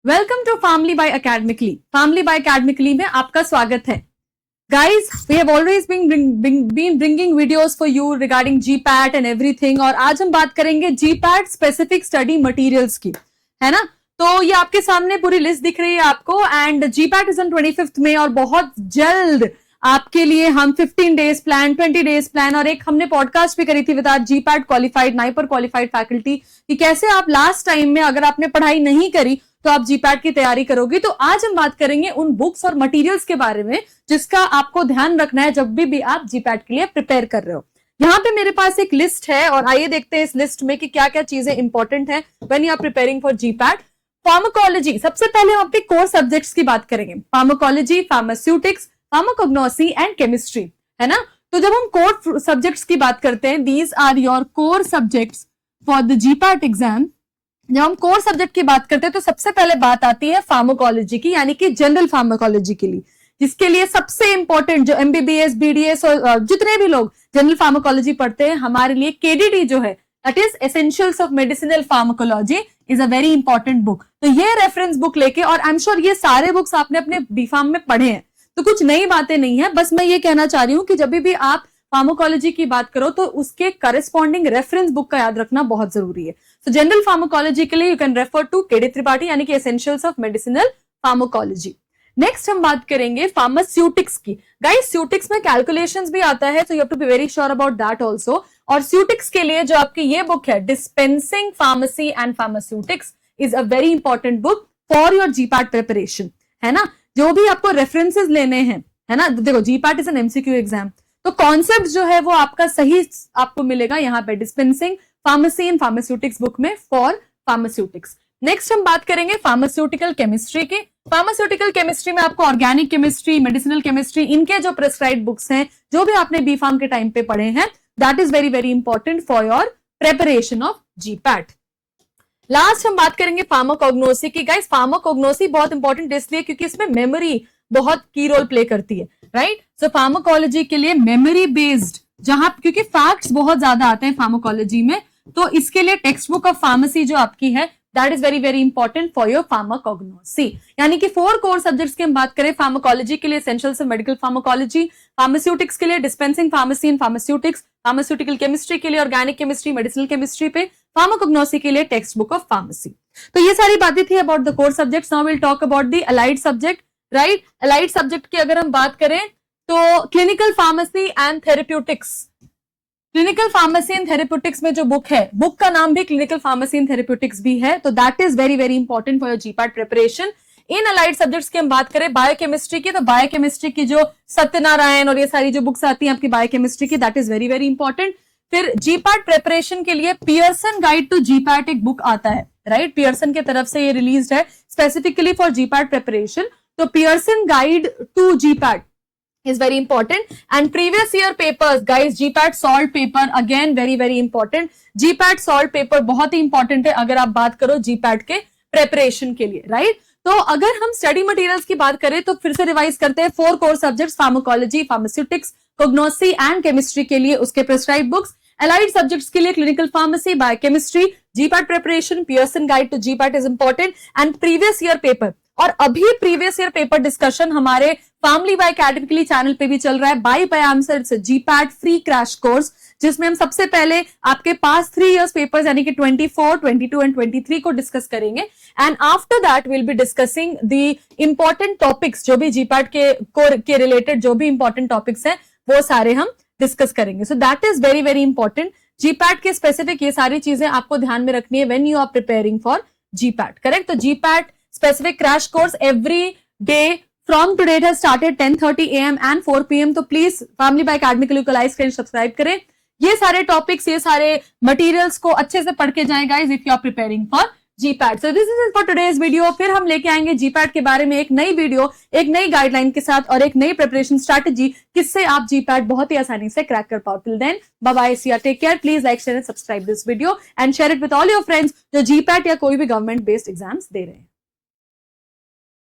Welcome to family by academically. Family by academically में आपका स्वागत है। Guys, we have always been bringing videos for you regarding GPAT and everything, और आज हम बात करेंगे जीपैट स्पेसिफिक स्टडी मटेरियल्स की, है ना। तो ये आपके सामने पूरी लिस्ट दिख रही है आपको, एंड जीपैट इज ऑन 25 में, और बहुत जल्द आपके लिए हम 15 डेज प्लान, 20 डेज प्लान, और एक हमने पॉडकास्ट भी करी थी with our GPAT qualified, NIPER qualified faculty, कि कैसे आप लास्ट टाइम में अगर आपने पढ़ाई नहीं करी तो आप जीपैट की तैयारी करोगे। तो आज हम बात करेंगे उन बुक्स और मटेरियल्स के बारे में जिसका आपको ध्यान रखना है जब भी आप जीपैट के लिए प्रिपेयर कर रहे हो। यहाँ पे मेरे पास एक लिस्ट है, और आइए देखते हैं इस लिस्ट में कि क्या क्या चीजें इंपॉर्टेंट है when you are preparing for GPAT. Pharmacology, सबसे पहले हम अपने कोर सब्जेक्ट्स की बात करेंगे। Pharmacology, pharmaceutics, pharmacognosy and chemistry, है ना। तो जब हम कोर सब्जेक्ट्स की बात करते हैं, these are your core subjects for the GPAT exam. जब हम कोर सब्जेक्ट की बात करते हैं तो सबसे पहले बात आती है फार्माकोलॉजी की, यानी कि जनरल फार्माकोलॉजी के लिए, जिसके लिए सबसे इंपॉर्टेंट जो एमबीबीएस, बीडीएस और जितने भी लोग जनरल फार्माकोलॉजी पढ़ते हैं, हमारे लिए केडीटी जो है, that is essentials of medicinal pharmacology, is a very important book. तो ये रेफरेंस बुक लेके, और आई एम श्योर ये सारे बुक्स आपने अपने बीफार्म में पढ़े हैं, तो कुछ नई बातें नहीं है। बस मैं ये कहना चाह रही हूँ कि जब भी आप फार्माकोलॉजी की बात करो तो उसके करस्पॉन्डिंग रेफरेंस बुक का याद रखना बहुत जरूरी है। तो जनरल फार्माकोलॉजी के लिए you can refer to KD Tripathi, यानी कि essentials of medicinal pharmacology. Next हम बात करेंगे फार्मास्यूटिक्स की। गाइस, स्यूटिक्स में कैलकुलेशंस भी आता है, तो you have to be very sure about that also. और स्यूटिक्स के लिए जो आपकी ये बुक है, dispensing pharmacy and pharmaceutics, is a very important book for your GPAT preparation, है ना। जो भी आपको रेफरेंसेस लेने हैं, है ना, देखो GPAT is an MCQ exam, तो कॉन्सेप्ट जो है वो आपका सही आपको मिलेगा यहाँ पे dispensing pharmacy and pharmaceutics book में फॉर फार्मास्यूटिक्स। नेक्स्ट हम बात करेंगे फार्मास्यूटिकल केमिस्ट्री की। फार्मास्यूटिकल केमिस्ट्री में आपको ऑर्गेनिक केमिस्ट्री, मेडिसिनल केमिस्ट्री, इनके जो प्रेस्क्राइब्ड बुक्स हैं, जो भी आपने बी फार्म के टाइम पे पढ़े हैं, that is very very important for your preparation of GPAT. Last हम बात करेंगे फार्माकोग्नोसी की। गाइस, फार्माकोग्नोसी बहुत इंपॉर्टेंट इसलिए क्योंकि इसमें मेमोरी बहुत की रोल प्ले करती है, राइट। सो फार्माकोलॉजी के लिए मेमोरी बेस्ड, जहां क्योंकि फैक्ट्स बहुत ज्यादा आते हैं फार्माकोलॉजी में, तो इसके लिए टेक्स्ट बुक ऑफ फार्मेसी जो आपकी है, that is very very important for your pharmacognosy. यानी कि 4 कोर सब्जेक्ट्स की हम बात करें, फार्माकोलॉजी के लिए essentials of medical pharmacology, pharmaceutics के लिए dispensing pharmacy and pharmaceutics, pharmaceutical chemistry के लिए ऑर्गेनिक केमिस्ट्री, मेडिसिनल केमिस्ट्री पे, फार्माकोग्नोसी के लिए टेक्स्ट बुक ऑफ फार्मेसी। तो ये सारी बातें थी about the core subjects. Now will talk about the allied subject, right. Allied subject की अगर हम बात करें तो clinical pharmacy and therapeutics. Clinical pharmacy and therapeutics में जो बुक है, बुक का नाम भी क्लिनिकल फार्मेसी एंड थेरेप्यूटिक्स भी है, तो that is very very important for your GPAT preparation. In allied subjects की हम बात करें बायोकेमिस्ट्री की, तो बायोकेमिस्ट्री की जो सत्यनारायण और ये सारी जो बुक्स आती हैं आपकी बायोकेमिस्ट्री की, that is very very important. फिर जीपैट प्रिपरेशन के लिए पियर्सन गाइड टू जीपैट एक बुक आता है, राइट। पियर्सन की तरफ से ये रिलीज्ड है स्पेसिफिकली फॉर जीपैट प्रिपरेशन। तो Pearson guide to GPAT is very important, and previous year papers guys, GPAT salt paper again very very important। GPAT salt paper बहुत ही important है अगर आप बात करो GPAT के preparation के लिए, right। तो अगर हम स्टडी मटेरियल्स की बात करें तो फिर से रिवाइज करते हैं 4 core subjects, pharmacology, pharmaceutics, pharmacognosy and chemistry के लिए उसके प्रिस्क्राइब्ड बुक्स, अलाइड सब्जेक्ट्स के लिए clinical pharmacy, biochemistry, GPAT preparation, Pearson guide to GPAT is important, and previous year paper. और अभी प्रीवियस ईयर पेपर डिस्कशन हमारे फैमिली बाय अकेडमिकली चैनल पे भी चल रहा है, by answer GPAT free crash course, जिसमें हम सबसे पहले आपके पास 3 इयर्स पेपर्स यानी कि 24, 22 एंड 23 को डिस्कस करेंगे, and after that will be discussing the important topics, जो भी जीपैट के रिलेटेड जो भी इंपॉर्टेंट टॉपिक्स हैं वो सारे हम डिस्कस करेंगे। So that is very very important. GPAT के स्पेसिफिक ये सारी चीजें आपको ध्यान में रखनी है when you are preparing for GPAT, correct. तो GPAT specific crash course every day from today it has started 10:30 AM and 4 PM। तो प्लीज फैमिली बाय अकेडमिकली को लाइक करें, सब्सक्राइब करें। ये सारे टॉपिक्स, ये सारे मटेरियल्स को अच्छे से पढ़ के जाएं guys if you are preparing for GPAT. So this is for today's video. फिर हम लेके आएंगे जीपैट के बारे में एक नई वीडियो, एक नई गाइडलाइन के साथ और एक नई प्रिपरेशन स्ट्रैटेजी, किससे आप जीपैट बहुत ही आसानी से क्रैक कर पाओ। Till then bye bye, see you, take care. Please like, share and subscribe this video and share it with all your friends जो जीपैट या कोई भी गवर्नमेंट बेस्ड एग्जाम्स दे रहे हैं।